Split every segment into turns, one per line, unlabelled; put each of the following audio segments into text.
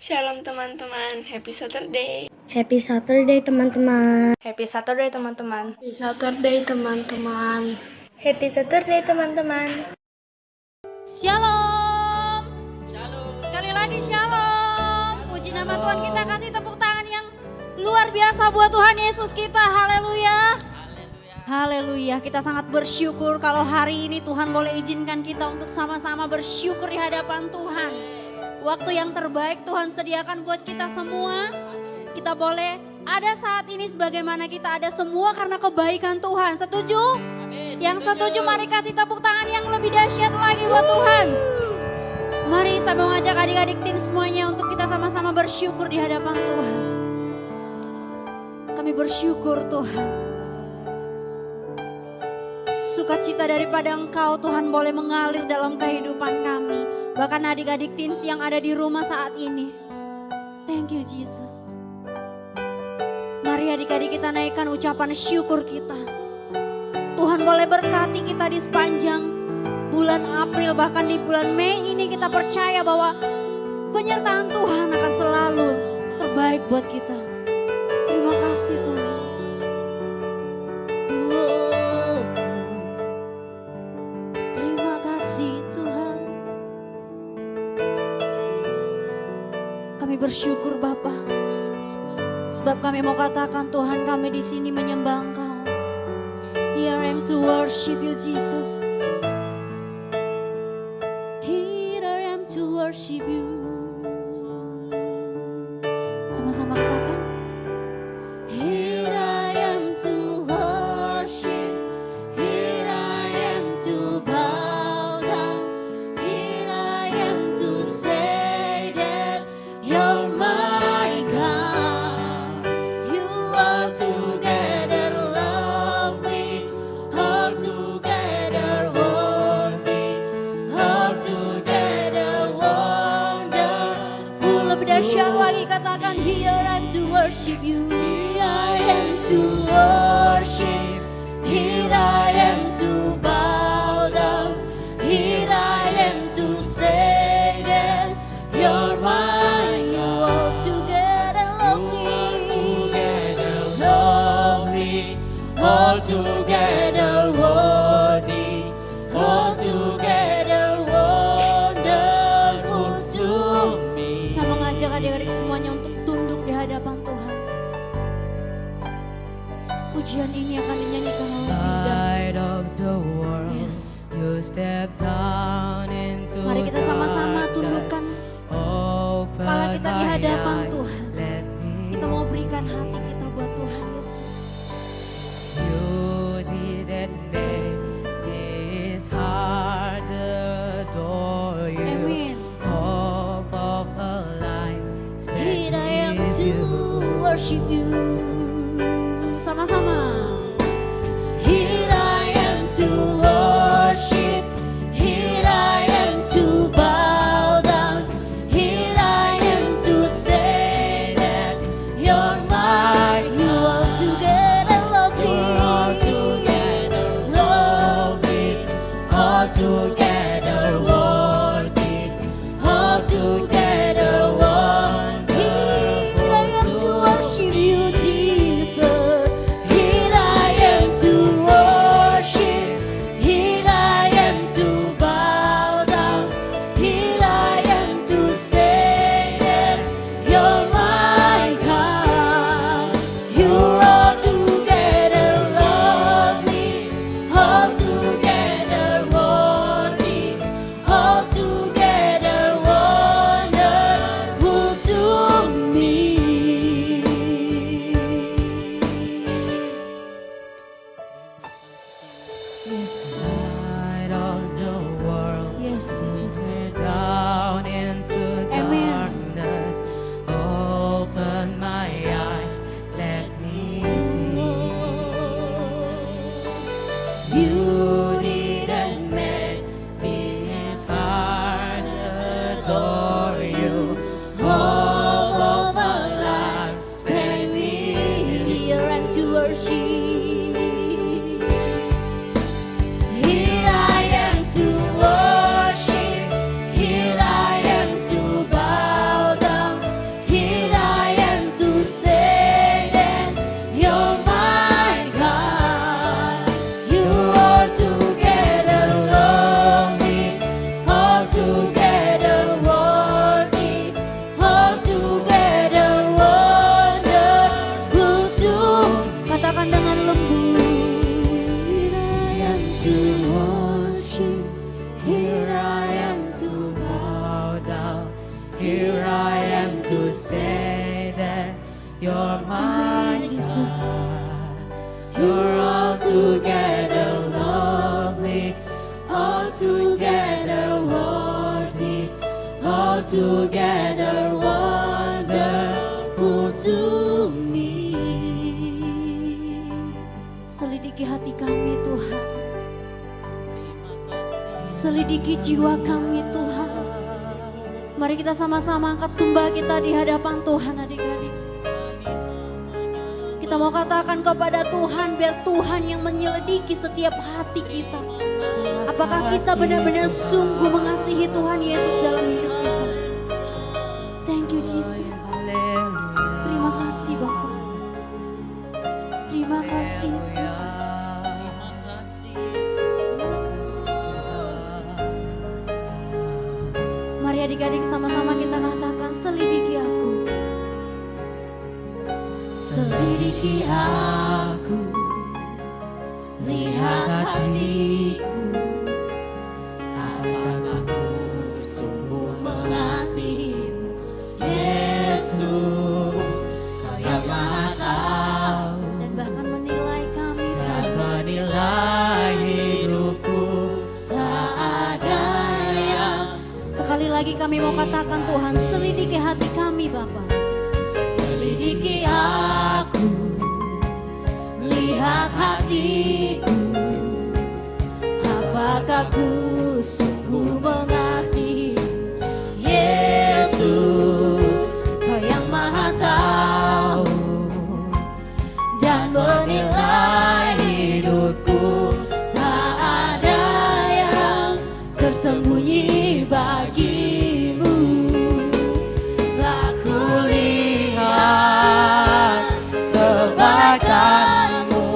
Shalom teman-teman, happy Saturday.
Happy Saturday teman-teman.
Happy Saturday teman-teman.
Happy Saturday teman-teman.
Happy Saturday teman-teman.
Shalom. Sekali lagi shalom. Puji nama Tuhan, kita kasih tepuk tangan yang luar biasa buat Tuhan Yesus kita. Haleluya. Haleluya. Kita sangat bersyukur kalau hari ini Tuhan boleh izinkan kita untuk sama-sama bersyukur di hadapan Tuhan. Waktu yang terbaik Tuhan sediakan buat kita semua. Kita boleh ada saat ini sebagaimana kita ada semua karena kebaikan Tuhan. Setuju? Yang setuju mari kasih tepuk tangan yang lebih dahsyat lagi buat Tuhan. Mari saya mau ngajak adik-adik tim semuanya untuk kita sama-sama bersyukur di hadapan Tuhan. Kami bersyukur Tuhan. Sukacita daripada Engkau Tuhan boleh mengalir dalam kehidupan kami. Bahkan adik-adik teens yang ada di rumah saat ini. Thank you Jesus. Mari adik-adik kita naikkan ucapan syukur kita. Tuhan boleh berkati kita di sepanjang bulan April, bahkan di bulan Mei ini kita percaya bahwa penyertaan Tuhan akan selalu terbaik buat kita. Terima kasih Tuhan. Terima kasih Tuhan. Kami bersyukur Bapa, sebab kami mau katakan Tuhan kami di sini menyembah Engkau. Here I am to worship you Jesus. Here I am to worship you. Sama-sama katakan. Here I am to worship. Here I am to bow down. Here I am to say that you're my God. You are together lovely, all together worthy, all together wonderful. Lebih dahsyat lagi katakan, here I am to worship you. Here I am to worship. Here I am to bow down. Here I am to say that you're mine. You are together lovely, all together worthy, all together wonderful to me. Saya mengajak adik-adik semuanya untuk tunduk di hadapan Tuhan. Pujian ini akan dinyanyikan oleh kita.
Light of the world,
Yes.
you step down into
Mari kita sama-sama
darkness.
tundukkan
Open
kepala kita di
my
hadapan
eyes,
Tuhan.
let me
Kita mau berikan hati kita buat Tuhan Yesus.
You didn't make this hard to adore you.
Amin.
Hope of a life spent
Here I am
with
to
you.
worship you. Sama-sama. Here I am to worship. Here I am to bow down. Here I am to say that you're mine. You are together lovely.
All together
lovely. All together worthy. All together wonderful. Here I am to worship you, Jesus. Here I
here I am to say that you're my Jesus. You're altogether lovely, altogether worthy, altogether wonderful to me.
Selidiki hati kami Tuhan, selidiki jiwa kami Tuhan. Mari kita sama-sama angkat sembah kita di hadapan Tuhan adik-adik. Kita mau katakan kepada Tuhan biar Tuhan yang menyelidiki setiap hati kita. Apakah kita benar-benar sungguh mengasihi Tuhan Yesus dalam hidup kita? Thank you Jesus. Terima kasih Bapak. Terima kasih Tuhan. Mari adik-adik sama-sama kita katakan, selidiki aku.
Selidiki aku, lihat hatiku, apakah aku sungguh mengasihimu, Yesus, Kau yang Maha Tahu,
Dan bahkan menilai kami
dan
Tuhan.
menilai hidupku, tak ada yang.
Sekali lagi kami mau katakan Tuhan, selidiki hati kami Bapak.
Selidiki aku, lihat hatiku, apakah ku sungguh mengasihi, Yesus, Kau yang Maha Tahu, dan menilai hidupku, tak ada yang tersembunyi bagimu. Aku lihat kebaikan-Mu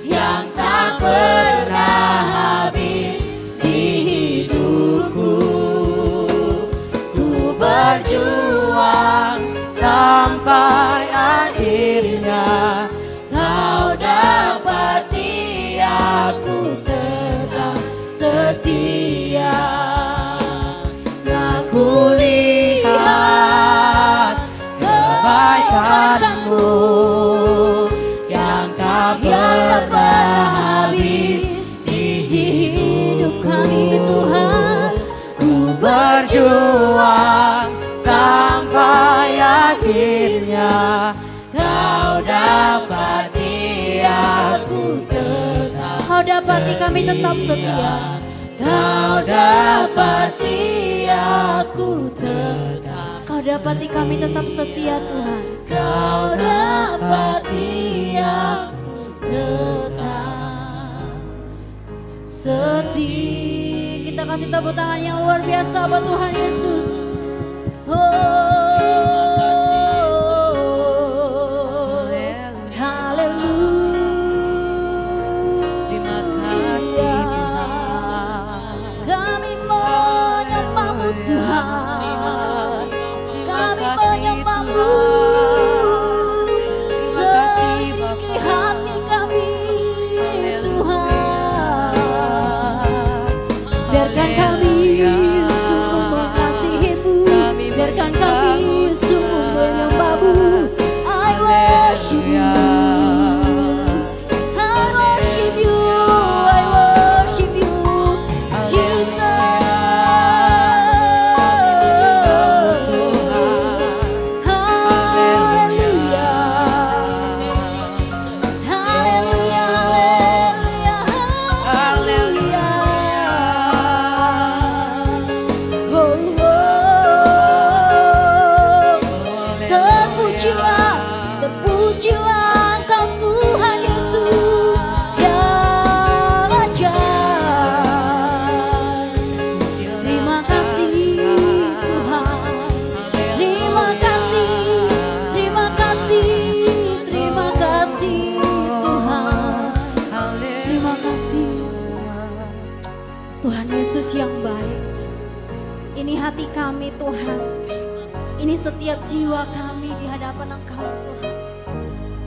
yang tak pernah habis di hidupku. Ku berjuang sampai akhirnya Kau dapati aku tetap setia. Aku lihat kebaikan-Mu yang tak pernah habis di hidup kami Tuhan. Ku berjuang sampai akhirnya Kau dapati aku tetap.
Kau dapati kami tetap setia.
Kau dapati aku tetap.
Kau dapati kami tetap setia Tuhan.
Kau dapati aku tetap setia.
Kita kasih tepuk tangan yang luar biasa buat Tuhan Yesus.
Terima kasih
Kami menyembah-Mu Tuhan. Kami menyembah-Mu. Selidiki hati kami Tuhan. Biarkan kami sungguh mengasihi-Mu. Biarkan kami sungguh menyembah-Mu. I worship You. I worship You. I worship You. Terpujilah Engkau Tuhan Yesus yang ajaib. Terima kasih Tuhan. Terima kasih, terima kasih, terima kasih Tuhan. Terima kasih Tuhan Yesus yang baik. Ini hati kami Tuhan. Ini setiap jiwa kami di hadapan Engkau Tuhan.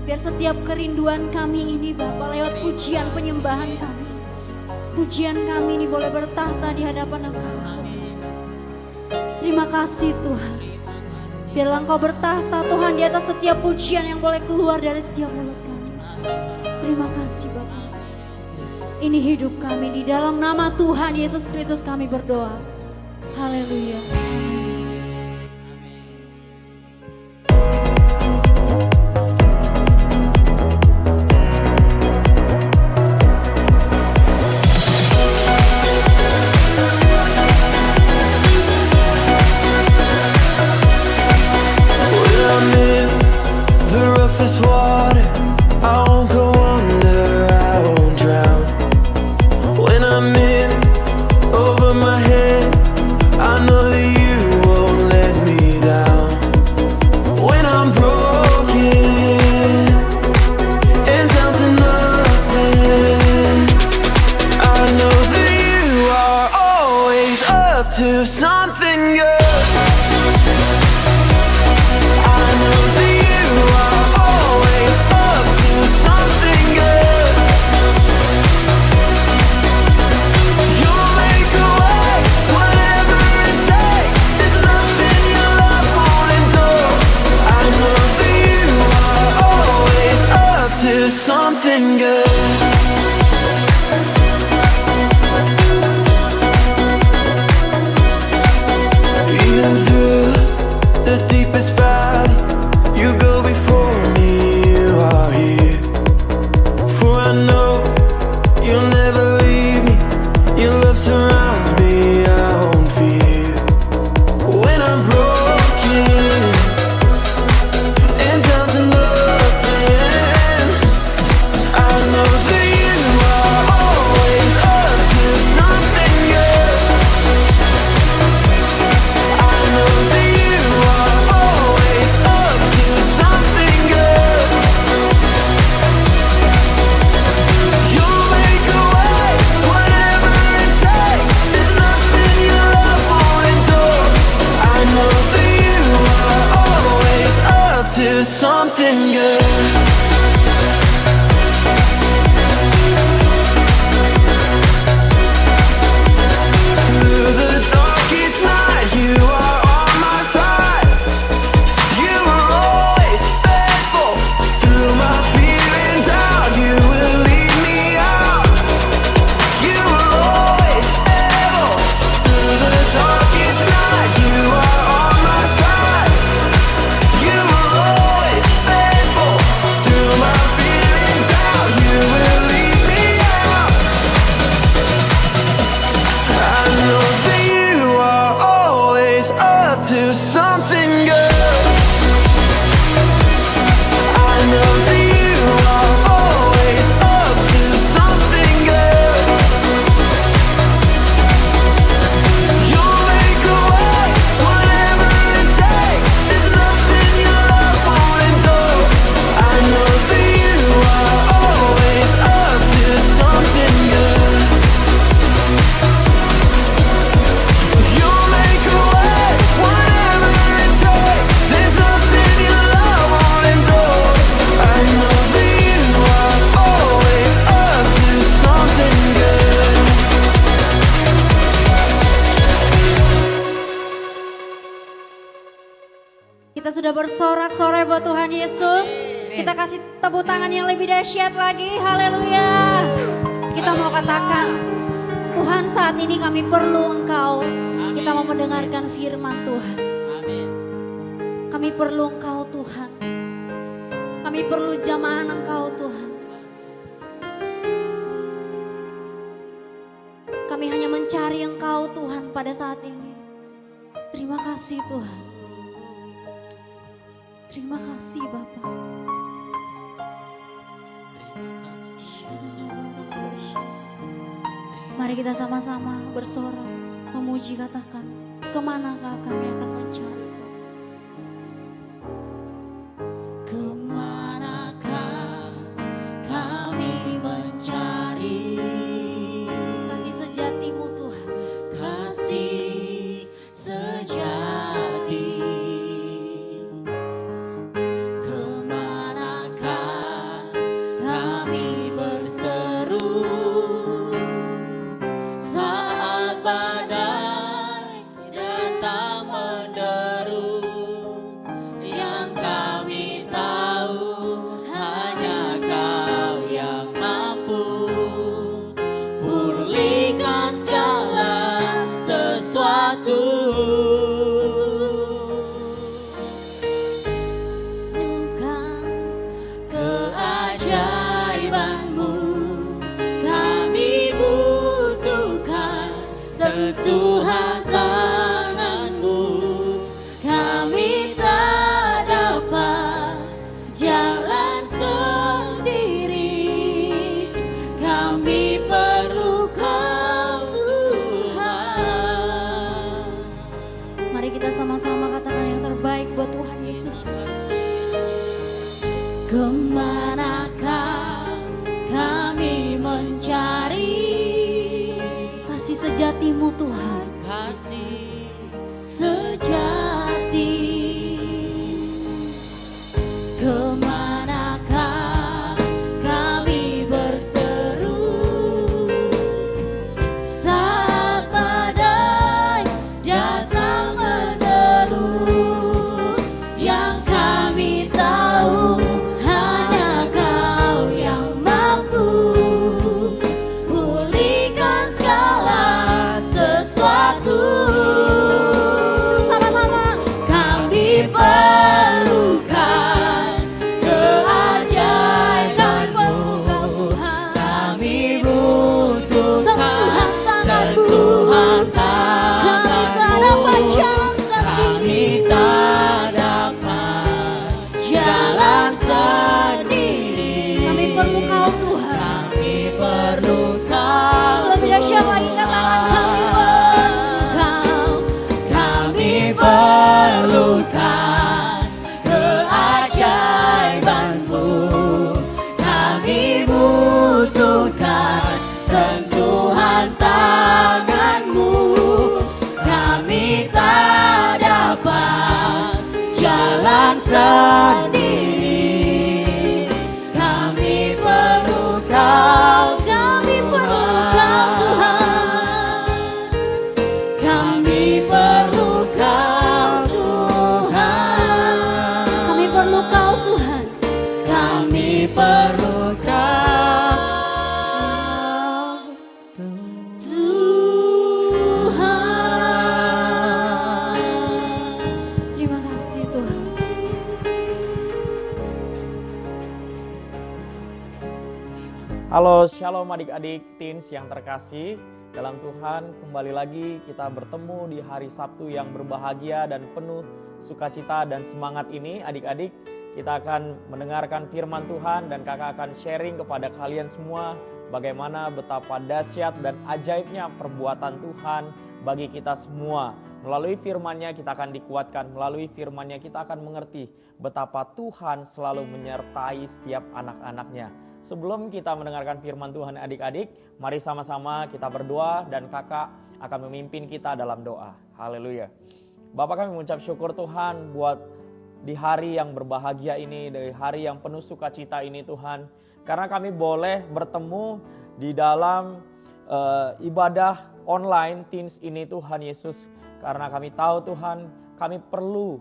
Biar setiap kerinduan kami ini Bapa lewat pujian penyembahan kami. Pujian kami ini boleh bertahta di hadapan Engkau Tuhan. Terima kasih Tuhan. Biarlah Engkau bertahta Tuhan di atas setiap pujian yang boleh keluar dari setiap mulut kami. Terima kasih Bapa. Ini hidup kami, di dalam nama Tuhan Yesus Kristus kami berdoa. Haleluya.
To something good. I know that you are always up to something good. You'll make a way, whatever it takes. There's nothing your love won't endure. I know that you are always up to something good. Something good. Through the darkest night, you are on my side. You are always faithful. Through my fear and doubt, you will lead me out. You are always able. Through the darkest night, you are on my side. You are always faithful. Through my fear and doubt, you will lead me out. I know that you are always up to something good. I know that you are always up to something good. You'll make a way, whatever it takes. There's nothing your love won't endure. I know that you are always up to something good. You'll make a way, whatever it takes. There's nothing your love won't endure. I know that you are always up to something good.
Kita sudah bersorak-sorai buat Tuhan Yesus. Kita kasih tepuk tangan yang lebih dahsyat lagi. Haleluya. Kita mau katakan, Tuhan saat ini kami perlu Engkau. Kita mau mendengarkan firman Tuhan. Kami perlu Engkau Tuhan. Kami perlu jamahan Engkau Tuhan. Kami hanya mencari Engkau Tuhan pada saat ini. Terima kasih Tuhan. Terima kasih Bapa. Mari kita sama-sama bersorak, memuji, katakan, kemanakah kami akan mencari Tuhan? Kemanakah kami mencari kasih sejati-Mu Tuhan? Kasih sejati. Kemanakah kami berseru saat badai datang katakan yang terbaik buat Tuhan Yesus. Kemanakah kami mencari kasih sejati-Mu Tuhan,
kasih
sejati. Kemanakah kami berseru saat badai datang menderu, yang kami tahu hanya Kau yang mampu pulihkan segala sesuatu. Sama-sama, kami perlukan keajaiban-Mu Tuhan.
kami butuhkan
Sentuhan tangan-Mu.
sentuhan
Kami tak dapat jalan
kami
sendiri.
tak dapat
Jalan
sendiri.
Kami perlu Kau Tuhan.
Kami perlu Kau
Lebih dahsyat lagi katakan kami perlu Kau.
Kami perlukan keajaiban-Mu. Kami butuhkan sentuhan tangan-Mu. Kami tak dapat jalan sendiri. Kami perlu Kau.
Kami perlu Kau Tuhan.
Kami perlu Kau Tuhan.
Kami perlu Kau Tuhan.
Kami perlu Kau
Tuhan. Terima kasih Tuhan.
Halo, shalom adik-adik teens yang terkasih dalam Tuhan. Kembali lagi kita bertemu di hari Sabtu yang berbahagia dan penuh sukacita dan semangat ini. Adik-adik, kita akan mendengarkan firman Tuhan dan kakak akan sharing kepada kalian semua bagaimana betapa dahsyat dan ajaibnya perbuatan Tuhan bagi kita semua. Melalui firman-Nya kita akan dikuatkan, melalui firman-Nya kita akan mengerti betapa Tuhan selalu menyertai setiap anak-anak-Nya. Sebelum kita mendengarkan firman Tuhan adik-adik, mari sama-sama kita berdoa dan kakak akan memimpin kita dalam doa. Haleluya. Bapak, kami mengucap syukur Tuhan buat di hari yang berbahagia ini, di hari yang penuh sukacita ini Tuhan. Karena kami boleh bertemu di dalam ibadah online teens ini Tuhan Yesus. Karena kami tahu Tuhan, kami perlu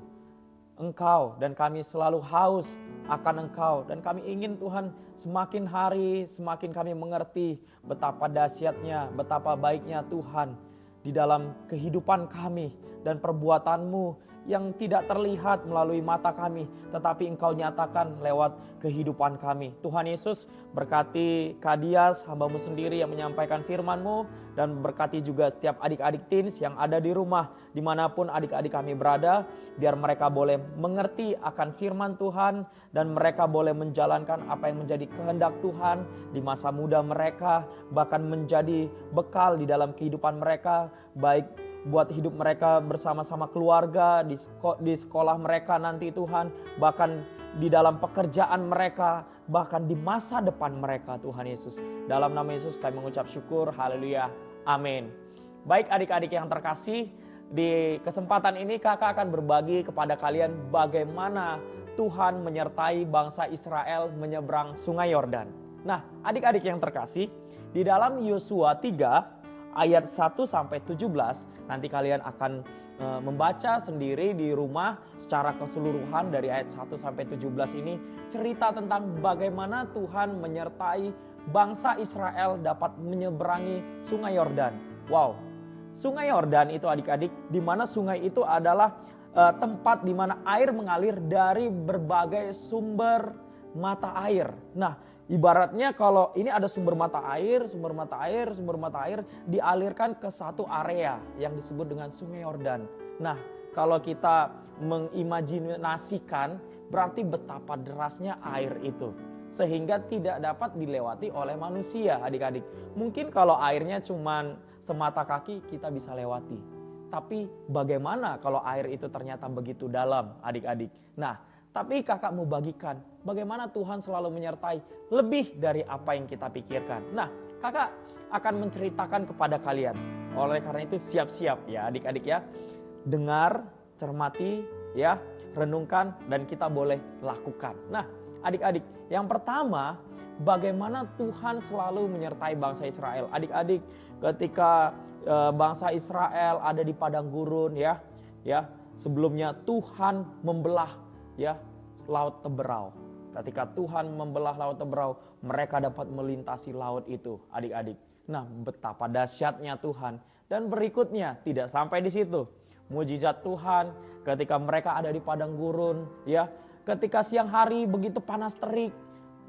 Engkau dan kami selalu haus akan Engkau. Dan kami ingin Tuhan semakin hari semakin kami mengerti betapa dahsyatnya, betapa baiknya Tuhan di dalam kehidupan kami dan perbuatan-Mu yang tidak terlihat melalui mata kami, tetapi Engkau nyatakan lewat kehidupan kami. Tuhan Yesus, berkati Kak Dias, hamba-Mu sendiri yang menyampaikan firman-Mu, dan berkati juga setiap adik-adik teens yang ada di rumah, dimanapun adik-adik kami berada, biar mereka boleh mengerti akan firman Tuhan, dan mereka boleh menjalankan apa yang menjadi kehendak Tuhan di masa muda mereka, bahkan menjadi bekal di dalam kehidupan mereka, baik buat hidup mereka bersama-sama keluarga, di sekolah mereka nanti Tuhan, bahkan di dalam pekerjaan mereka, bahkan di masa depan mereka Tuhan Yesus. Dalam nama Yesus kami mengucap syukur, haleluya, amin. Baik adik-adik yang terkasih, di kesempatan ini kakak akan berbagi kepada kalian bagaimana Tuhan menyertai bangsa Israel menyeberang sungai Yordan. Nah adik-adik yang terkasih, di dalam Yosua 3 ayat 1-17 nanti kalian akan membaca sendiri di rumah secara keseluruhan dari ayat 1-17 ini, cerita tentang bagaimana Tuhan menyertai bangsa Israel dapat menyeberangi sungai Yordan. Wow, sungai Yordan itu adik-adik, di mana sungai itu adalah tempat di mana air mengalir dari berbagai sumber mata air. Nah, ibaratnya kalau ini ada sumber mata air dialirkan ke satu area yang disebut dengan sungai Yordan. Nah, kalau kita mengimajinasikan berarti betapa derasnya air itu. Sehingga tidak dapat dilewati oleh manusia adik-adik. Mungkin kalau airnya cuma semata kaki kita bisa lewati. Tapi bagaimana kalau air itu ternyata begitu dalam, adik-adik? Nah, tapi kakak mau bagikan bagaimana Tuhan selalu menyertai lebih dari apa yang kita pikirkan. Nah, kakak akan menceritakan kepada kalian. Oleh karena itu siap-siap ya adik-adik ya. Dengar, cermati ya, renungkan dan kita boleh lakukan. Nah, adik-adik, yang pertama bagaimana Tuhan selalu menyertai bangsa Israel. Adik-adik, ketika bangsa Israel ada di padang gurun ya, sebelumnya Tuhan membelah ya laut Teberau. Ketika Tuhan membelah laut Teberau, mereka dapat melintasi laut itu, adik-adik. Nah, betapa dahsyatnya Tuhan. Dan berikutnya tidak sampai di situ. Mujizat Tuhan ketika mereka ada di padang gurun ya, ketika siang hari begitu panas terik,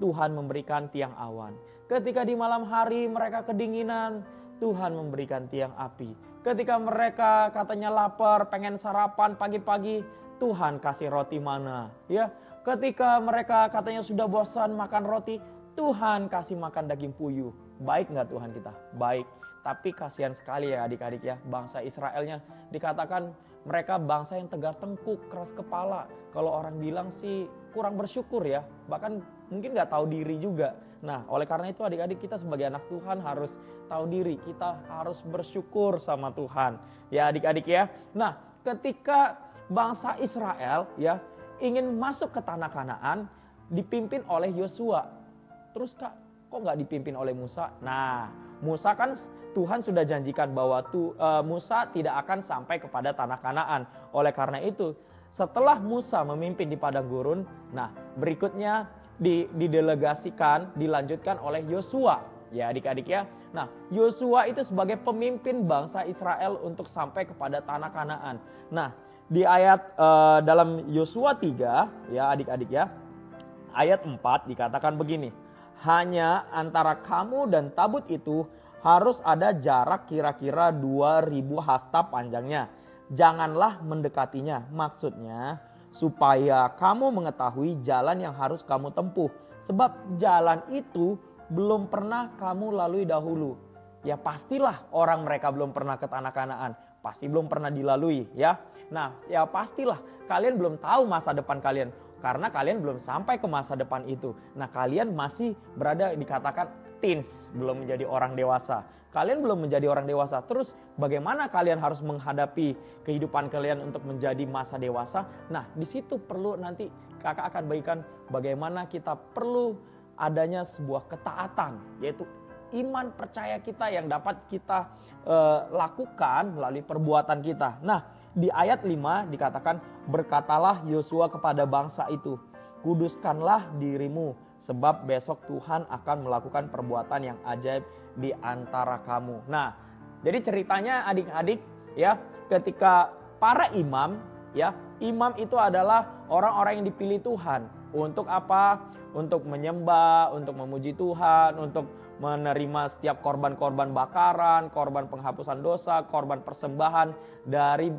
Tuhan memberikan tiang awan. Ketika di malam hari mereka kedinginan, Tuhan memberikan tiang api. Ketika mereka katanya lapar, pengen sarapan pagi-pagi, Tuhan kasih roti mana. Ya, ketika mereka katanya sudah bosan makan roti, Tuhan kasih makan daging puyuh. Baik nggak Tuhan kita? Baik. Tapi kasihan sekali ya adik-adik ya, bangsa Israelnya dikatakan mereka bangsa yang tegar tengkuk, keras kepala. Kalau orang bilang sih kurang bersyukur ya, bahkan mungkin nggak tahu diri juga. Nah, oleh karena itu adik-adik, kita sebagai anak Tuhan harus tahu diri, kita harus bersyukur sama Tuhan. Ya adik-adik ya. Nah, ketika bangsa Israel ya ingin masuk ke tanah Kanaan dipimpin oleh Yosua. Terus kok nggak dipimpin oleh Musa? Nah, Musa kan Tuhan sudah janjikan bahwa Musa tidak akan sampai kepada tanah Kanaan. Oleh karena itu, setelah Musa memimpin di padang gurun, nah berikutnya didelegasikan, dilanjutkan oleh Yosua. Ya adik-adik ya. Nah, Yosua itu sebagai pemimpin bangsa Israel untuk sampai kepada tanah Kanaan. Nah, di ayat dalam Yosua 3 ya adik-adik ya, ayat 4 dikatakan begini. Hanya antara kamu dan tabut itu harus ada jarak kira-kira 2000 hasta panjangnya. Janganlah mendekatinya. Maksudnya supaya kamu mengetahui jalan yang harus kamu tempuh. Sebab jalan itu belum pernah kamu lalui dahulu. Ya pastilah orang mereka belum pernah ke tanah Kanaan. Pasti belum pernah dilalui ya. Nah ya pastilah kalian belum tahu masa depan kalian. Karena kalian belum sampai ke masa depan itu. Nah kalian masih berada dikatakan teens, belum menjadi orang dewasa. Kalian belum menjadi orang dewasa. Terus bagaimana kalian harus menghadapi kehidupan kalian untuk menjadi masa dewasa? Nah di situ perlu nanti kakak akan bagikan bagaimana kita perlu adanya sebuah ketaatan. Yaitu iman percaya kita yang dapat kita lakukan melalui perbuatan kita. Nah di ayat 5 dikatakan, berkatalah Yosua kepada bangsa itu, kuduskanlah dirimu sebab besok Tuhan akan melakukan perbuatan yang ajaib di antara kamu. Nah, jadi ceritanya adik-adik ya, ketika para imam ya, imam itu adalah orang-orang yang dipilih Tuhan. Untuk apa? Untuk menyembah, untuk memuji Tuhan, untuk menerima setiap korban-korban bakaran, korban penghapusan dosa, korban persembahan dari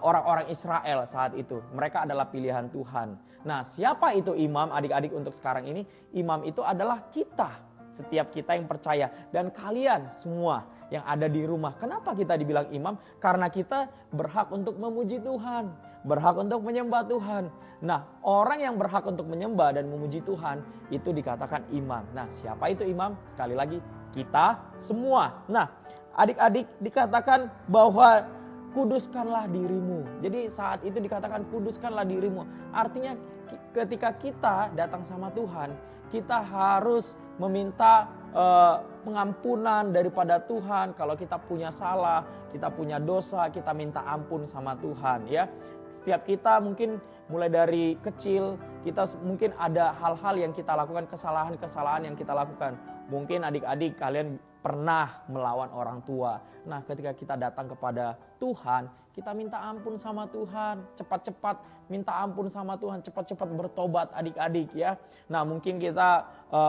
orang-orang Israel saat itu. Mereka adalah pilihan Tuhan. Nah, siapa itu imam adik-adik untuk sekarang ini? Imam itu adalah kita. Setiap kita yang percaya. Dan kalian semua yang ada di rumah. Kenapa kita dibilang imam? Karena kita berhak untuk memuji Tuhan. Berhak untuk menyembah Tuhan. Nah, orang yang berhak untuk menyembah dan memuji Tuhan itu dikatakan imam. Nah, siapa itu imam? Sekali lagi, kita semua. Nah, adik-adik dikatakan bahwa kuduskanlah dirimu. Jadi saat itu dikatakan kuduskanlah dirimu. Artinya ketika kita datang sama Tuhan, kita harus meminta pengampunan daripada Tuhan. Kalau kita punya salah, kita punya dosa, kita minta ampun sama Tuhan ya. Setiap kita mungkin mulai dari kecil, kita mungkin ada hal-hal yang kita lakukan, kesalahan-kesalahan yang kita lakukan. Mungkin adik-adik kalian pernah melawan orang tua. Nah ketika kita datang kepada Tuhan, kita minta ampun sama Tuhan. Cepat-cepat minta ampun sama Tuhan, cepat-cepat bertobat adik-adik ya. Nah mungkin kita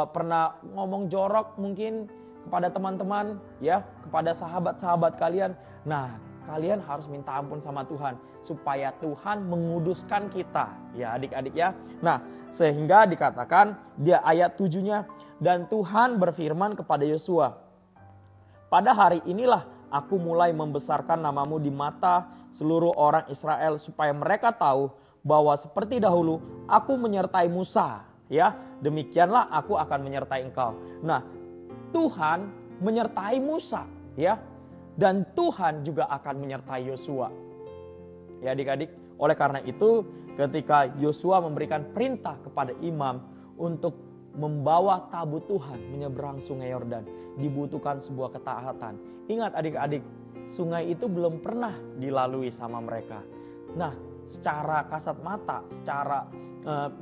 pernah ngomong jorok mungkin kepada teman-teman ya, kepada sahabat-sahabat kalian. Nah kalian harus minta ampun sama Tuhan supaya Tuhan menguduskan kita ya adik-adik ya. Nah sehingga dikatakan dia ayat 7-nya, dan Tuhan berfirman kepada Yosua, pada hari inilah aku mulai membesarkan namamu di mata seluruh orang Israel supaya mereka tahu bahwa seperti dahulu aku menyertai Musa, ya. Demikianlah aku akan menyertai engkau. Nah, Tuhan menyertai Musa, ya. Dan Tuhan juga akan menyertai Yosua. Ya adik-adik, oleh karena itu ketika Yosua memberikan perintah kepada imam untuk membawa tabut Tuhan menyeberang sungai Yordan, dibutuhkan sebuah ketaatan. Ingat adik-adik, sungai itu belum pernah dilalui sama mereka. Nah, secara kasat mata, secara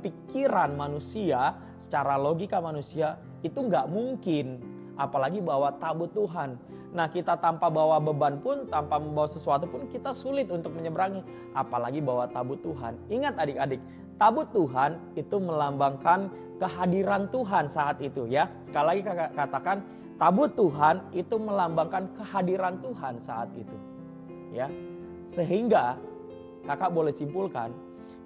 pikiran manusia, secara logika manusia itu nggak mungkin, apalagi bawa tabut Tuhan. Nah, kita tanpa bawa beban pun, tanpa membawa sesuatu pun kita sulit untuk menyeberangi, apalagi bawa tabut Tuhan. Ingat adik-adik, tabut Tuhan itu melambangkan kehadiran Tuhan saat itu, ya. Sekali lagi kakak katakan, tabut Tuhan itu melambangkan kehadiran Tuhan saat itu, ya. Sehingga kakak boleh simpulkan,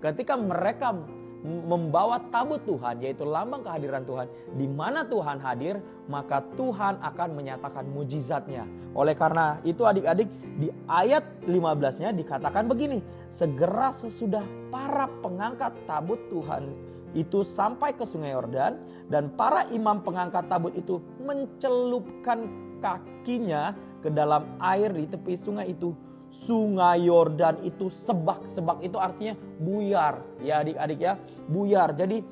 ketika mereka membawa tabut Tuhan, yaitu lambang kehadiran Tuhan, di mana Tuhan hadir, maka Tuhan akan menyatakan mujizatnya. Oleh karena itu adik-adik, di ayat 15-nya dikatakan begini, segera sesudah para pengangkat tabut Tuhan itu sampai ke sungai Yordan, dan para imam pengangkat tabut itu mencelupkan kakinya ke dalam air di tepi sungai itu. Sungai Yordan itu sebak itu artinya buyar, ya adik-adik ya, buyar. Jadi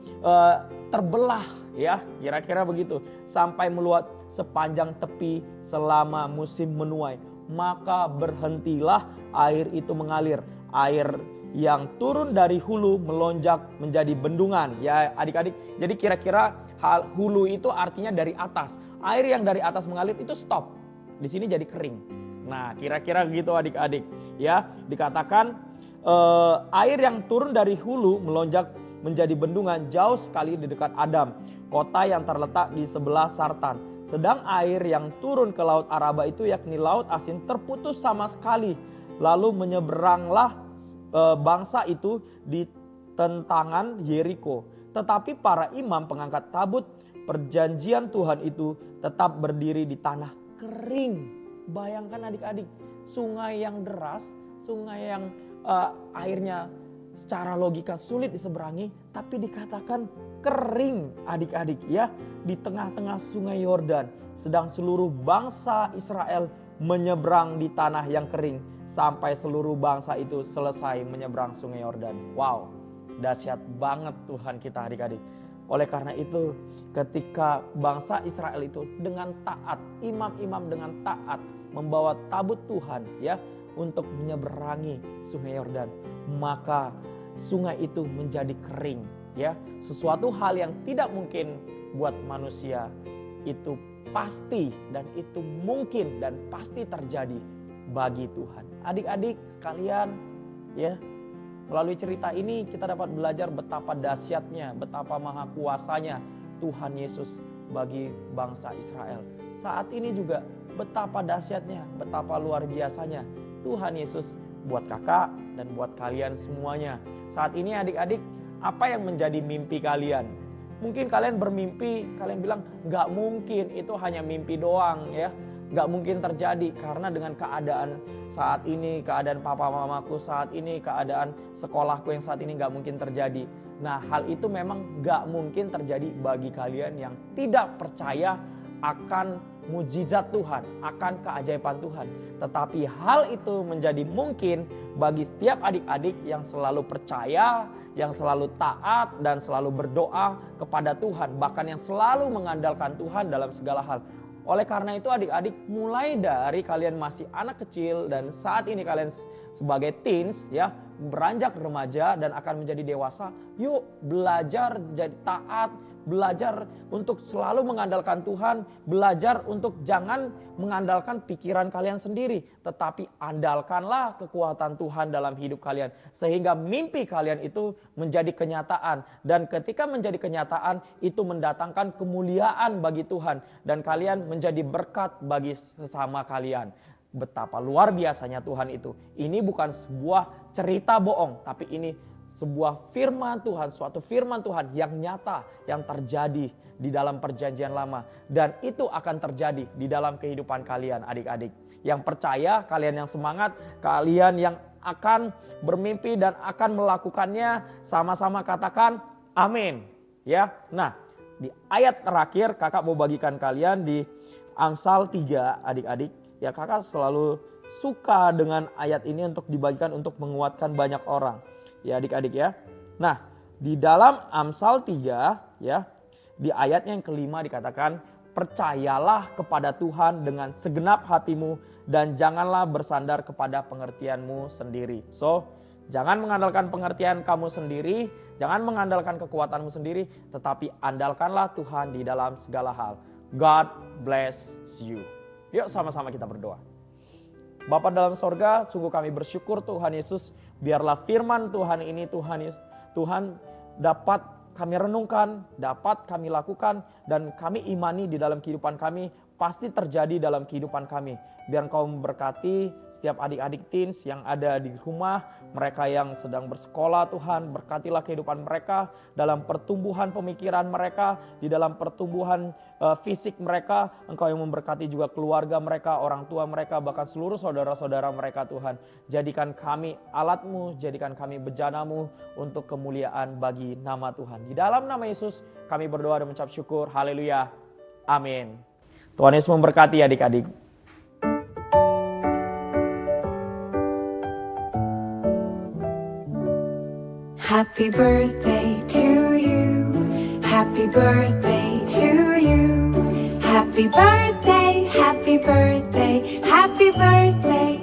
terbelah, ya kira-kira begitu, sampai meluap sepanjang tepi selama musim menuai. Maka berhentilah air itu mengalir. Air yang turun dari hulu melonjak menjadi bendungan, ya adik-adik. Jadi kira-kira hulu itu artinya dari atas. Air yang dari atas mengalir itu stop. Di sini jadi kering. Nah, kira-kira gitu adik-adik, ya. Dikatakan air yang turun dari hulu melonjak menjadi bendungan jauh sekali di dekat Adam, kota yang terletak di sebelah Sartan. Sedang air yang turun ke laut Araba itu, yakni laut asin, terputus sama sekali. Lalu menyeberanglah bangsa itu di tentangan Yeriko. Tetapi para imam pengangkat tabut perjanjian Tuhan itu tetap berdiri di tanah kering. Bayangkan adik-adik, sungai yang deras, sungai yang airnya secara logika sulit diseberangi, tapi dikatakan kering adik-adik, ya, di tengah-tengah sungai Yordan. Sedang seluruh bangsa Israel menyeberang di tanah yang kering sampai seluruh bangsa itu selesai menyeberang sungai Yordan. Wow, dahsyat banget Tuhan kita adik-adik. Oleh karena itu ketika bangsa Israel itu dengan taat, imam-imam dengan taat membawa tabut Tuhan, ya, untuk menyeberangi sungai Yordan, maka sungai itu menjadi kering, ya. Sesuatu hal yang tidak mungkin buat manusia itu pasti dan itu mungkin dan pasti terjadi bagi Tuhan. Adik-adik sekalian, ya, melalui cerita ini kita dapat belajar betapa dahsyatnya, betapa maha kuasanya Tuhan Yesus bagi bangsa Israel. Saat ini juga betapa dahsyatnya, betapa luar biasanya Tuhan Yesus buat kakak dan buat kalian semuanya. Saat ini adik-adik, apa yang menjadi mimpi kalian? Mungkin kalian bermimpi, kalian bilang gak mungkin, itu hanya mimpi doang, ya. Gak mungkin terjadi karena dengan keadaan saat ini, keadaan papa mamaku saat ini, keadaan sekolahku yang saat ini gak mungkin terjadi. Nah, hal itu memang gak mungkin terjadi bagi kalian yang tidak percaya akan mujizat Tuhan, akan keajaiban Tuhan. Tetapi hal itu menjadi mungkin bagi setiap adik-adik yang selalu percaya, yang selalu taat dan selalu berdoa kepada Tuhan, bahkan yang selalu mengandalkan Tuhan dalam segala hal. Oleh karena itu adik-adik, mulai dari kalian masih anak kecil dan saat ini kalian sebagai teens, ya, beranjak remaja dan akan menjadi dewasa, yuk belajar jadi taat, belajar untuk selalu mengandalkan Tuhan, belajar untuk jangan mengandalkan pikiran kalian sendiri, tetapi andalkanlah kekuatan Tuhan dalam hidup kalian sehingga mimpi kalian itu menjadi kenyataan, dan ketika menjadi kenyataan itu mendatangkan kemuliaan bagi Tuhan dan kalian menjadi berkat bagi sesama kalian. Betapa luar biasanya Tuhan itu. Ini bukan sebuah cerita bohong, tapi ini sebuah firman Tuhan, suatu firman Tuhan yang nyata, yang terjadi di dalam perjanjian lama. Dan itu akan terjadi di dalam kehidupan kalian adik-adik. Yang percaya, kalian yang semangat, kalian yang akan bermimpi dan akan melakukannya, sama-sama katakan amin. Ya, nah di ayat terakhir kakak mau bagikan kalian di Amsal 3 adik-adik. Ya kakak selalu suka dengan ayat ini untuk dibagikan untuk menguatkan banyak orang. Ya adik-adik ya. Nah di dalam Amsal 3 ya, di ayatnya yang kelima dikatakan, percayalah kepada Tuhan dengan segenap hatimu dan janganlah bersandar kepada pengertianmu sendiri. So jangan mengandalkan pengertian kamu sendiri, jangan mengandalkan kekuatanmu sendiri, tetapi andalkanlah Tuhan di dalam segala hal. God bless you. Yuk sama-sama kita berdoa. Bapa dalam sorga, sungguh kami bersyukur Tuhan Yesus, biarlah firman Tuhan ini Tuhan dapat kami renungkan, dapat kami lakukan, dan kami imani di dalam kehidupan kami, pasti terjadi dalam kehidupan kami. Biar Engkau memberkati setiap adik-adik teens yang ada di rumah, mereka yang sedang bersekolah Tuhan, berkatilah kehidupan mereka dalam pertumbuhan pemikiran mereka, di dalam pertumbuhan fisik mereka. Engkau yang memberkati juga keluarga mereka, orang tua mereka, bahkan seluruh saudara-saudara mereka Tuhan. Jadikan kami alat-Mu, jadikan kami bejana-Mu untuk kemuliaan bagi nama Tuhan. Di dalam nama Yesus kami berdoa dan mengucap syukur. Haleluya. Amin. Tuhan Yesus memberkati adik-adik.
Happy birthday to you. Happy birthday to you. Happy birthday, happy birthday, happy birthday